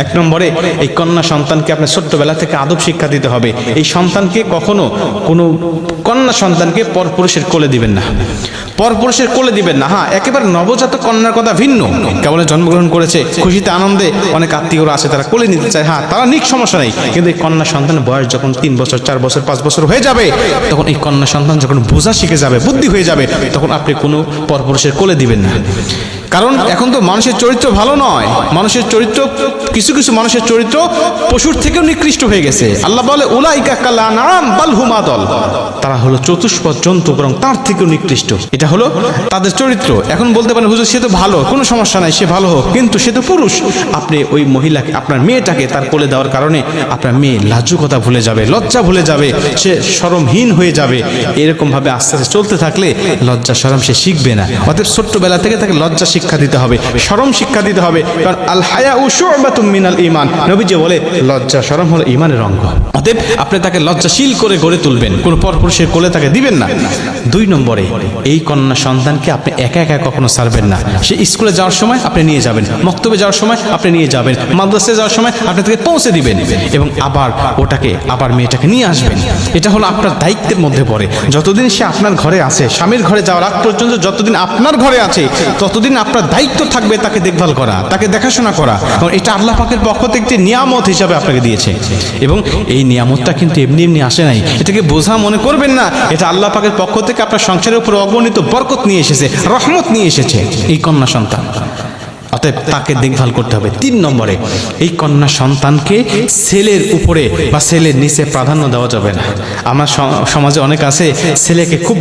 এক নম্বরে এই কন্যা সন্তানকে আপনার ছোট্টবেলা থেকে আদব শিক্ষা দিতে হবে। এই সন্তানকে কখনো কোনো কন্যা সন্তানকে পরপুরুষের কোলে দিবেন না, পরপুরুষের কোলে দিবেন না। হ্যাঁ, একেবারে নবজাত কন্যার কথা ভিন্ন, কেবল জন্মগ্রহণ করেছে, খুশিতে আনন্দে অনেক আত্মীয়রা আছে তারা কোলে নিতে চায়, হ্যাঁ তারা নিক, সমস্যা নেই। কিন্তু এই কন্যা সন্তানের বয়স যখন 3 বছর 4 বছর 5 বছর হয়ে যাবে, তখন এই কন্যা সন্তান যখন বোঝা শিখে যাবে, বুদ্ধি হয়ে যাবে, তখন আপনি কোনো পরপুরুষের কোলে দিবেন না। কারণ এখন তো মানুষের চরিত্র ভালো নয়, মানুষের চরিত্র কিছু কিছু মানুষের চরিত্র পশুর থেকেও নিকৃষ্ট হয়ে গেছে। আল্লাহ বলে উলাইকা কাল আনআম বাল হুম আদল, তারা হলো চতুষ্পদ জন্তু, বরং তার থেকেও নিকৃষ্ট। এটা হলো তাদের চরিত্র। এখন বলতে পারেন হুজুর সে তো ভালো, কোনো সমস্যা নাই, সে ভালো হোক, কিন্তু সে তো পুরুষ। আপনি ওই মহিলাকে, আপনার মেয়েটাকে তার কোলে দেওয়ার কারণে আপনার মেয়ে লাজুকতা ভুলে যাবে, লজ্জা ভুলে যাবে, সে শরমহীন হয়ে যাবে। এরকম ভাবে আস্তে আস্তে চলতে থাকলে লজ্জা শরম সে শিখবে না। অতএব ছোট্টবেলা থেকে তাকে লজ্জা শিক্ষা দিতে হবে, শরম শিক্ষা দিতে হবে। কারণ আল হায়াউ শু'বাতুম মিনাল ঈমান, নবীজি বলে লজ্জা শরম হলো ঈমানের অঙ্গ। অতএব আপনি তাকে লজ্জাশীল করে গড়ে তুলবেন, কোনো পরপুরুষের কোলে তাকে দিবেন না। 2 নম্বরে এই কন্যা সন্তানকে আপনি একা একা কখনো ছাড়বেন না। সে স্কুলে যাওয়ার সময় আপনি নিয়ে যাবেন, মক্তবে যাওয়ার সময় আপনি নিয়ে যাবেন, মাদ্রাসায় যাওয়ার সময় আপনি তাকে পৌঁছে দিবেন, এবং আবার মেয়েটাকে নিয়ে আসবেন। এটা হলো আপনার দায়িত্বের মধ্যে পড়ে। যতদিন সে আপনার ঘরে আছে, স্বামীর ঘরে যাওয়ার আগ পর্যন্ত যতদিন আপনার ঘরে আছে, ততদিন আপনার দায়িত্ব থাকবে তাকে দেখভাল করা, তাকে দেখাশোনা করা। কারণ এটা আল্লাহ পাকের পক্ষ থেকে একটি নিয়ামত হিসাবে আপনাকে দিয়েছে, এবং এই নিয়ামতটা কিন্তু এমনি এমনি আসে নাই। এটাকে বোঝা মনে করবেন না, এটা আল্লাহ পাকের পক্ষ থেকে আপনার সংসারের উপর অগণিত বরকত নিয়ে এসেছে, রহমত নিয়ে এসেছে এই কন্যা সন্তান। অতএব তাকে দেখভাল করতে হবে। 3 নম্বরে এই কন্যা সন্তানকে ছেলের উপরে বা ছেলের নিচে প্রাধান্য দেওয়া যাবে না। আমার সমাজে অনেক আছে ছেলেকে খুব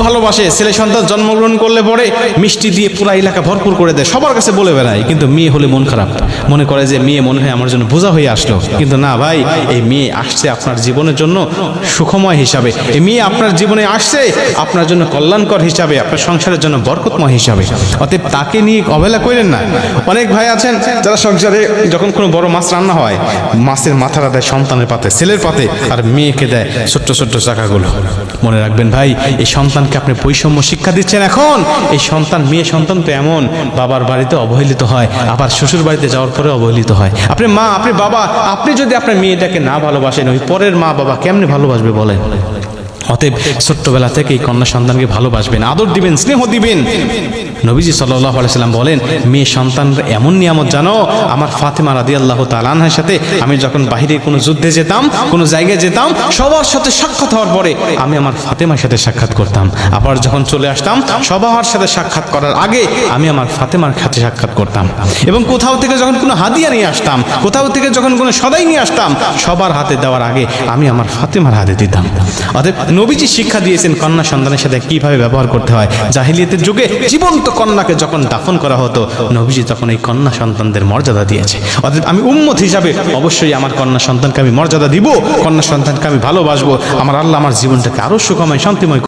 ভালোবাসে, ছেলে সন্তান জন্মগ্রহণ করলে পরে মিষ্টি দিয়ে পুরা এলাকা ভরপুর করে দেয়, সবার কাছে বলে বেড়ায়। কিন্তু মেয়ে হলে মন খারাপ, মনে করে যে মেয়ে মনে হয় আমার জন্য বোঝা হয়ে আসলো। কিন্তু না ভাই, এই মেয়ে আসছে আপনার জীবনের জন্য সুখময় হিসাবে, এই মেয়ে আপনার জীবনে আসছে আপনার জন্য কল্যাণকর হিসাবে, আপনার সংসারের জন্য বরকতময় হিসাবে। অতএব তাকে নিয়ে অবহেলা করেন না। অনেক ভাই আছেন যারা সংসারে যখন কোনো বড় মাছ রান্না হয়, মাছের মাথাটা দেয় সন্তানের পাতে, ছেলের পাতে, আর মেয়েকে দেয় ছোট্ট ছোট্ট চাকাগুলো। মনে রাখবেন ভাই, এই সন্তানকে আপনি বৈষম্য শিক্ষা দিচ্ছেন। এখন এই সন্তান, মেয়ে সন্তান তো এমন বাবার বাড়িতে অবহেলিত হয়, আবার শ্বশুর বাড়িতে যাওয়ার পরে অবহেলিত হয়। আপনি মা, আপনি বাবা, আপনি যদি আপনার মেয়েটাকে না ভালোবাসেন, ওই পরের মা বাবা কেমনে ভালোবাসবে বলেন? অতএব ছোট্টবেলা থেকে এই কন্যা সন্তানকে ভালোবাসবেন, আদর দিবেন, স্নেহ দিবেন। নবীজি সাল্লাল্লাহু আলাইহি সাল্লাম বলেন, মেয়ে সন্তানরা এমন নিয়ামত জানো, আমার ফাতেমা রাদিয়াল্লাহু তাআলা আনহার সাথে আমি যখন বাইরে কোনো যুদ্ধে যেতাম, কোনো জায়গায় যেতাম, সবার সাথে সাক্ষাৎ হওয়ার পরে আমি আমার ফাতেমার সাথে সাক্ষাৎ করতাম। আবার যখন চলে আসতাম, সবার সাথে সাক্ষাৎ করার আগে আমি আমার ফাতেমার সাথে সাক্ষাৎ করতাম। এবং কোথাও থেকে যখন কোনো হাদিয়া নিয়ে আসতাম, কোথাও থেকে যখন কোনো সদাই নিয়ে আসতাম, সবার হাতে দেওয়ার আগে আমি আমার ফাতেমার হাতে দিতাম। অতএব নবীজি শিক্ষা দিয়েছেন কন্যা সন্তানের সাথে কিভাবে ব্যবহার করতে হয়। জাহিলিয়াতের যুগে জীবন্ত কন্যাকে যখন দাফন করা হতো, নবীজি তখন এই কন্যা সন্তানদের মর্যাদা দিয়েছে। অর্থাৎ আমি উম্মত হিসাবে অবশ্যই আমার কন্যা সন্তানকে আমি মর্যাদা দিব, কন্যা সন্তানকে আমি ভালোবাসবো। আমার আল্লাহ আমার জীবনটাকে আরো সুখময় শান্তিময়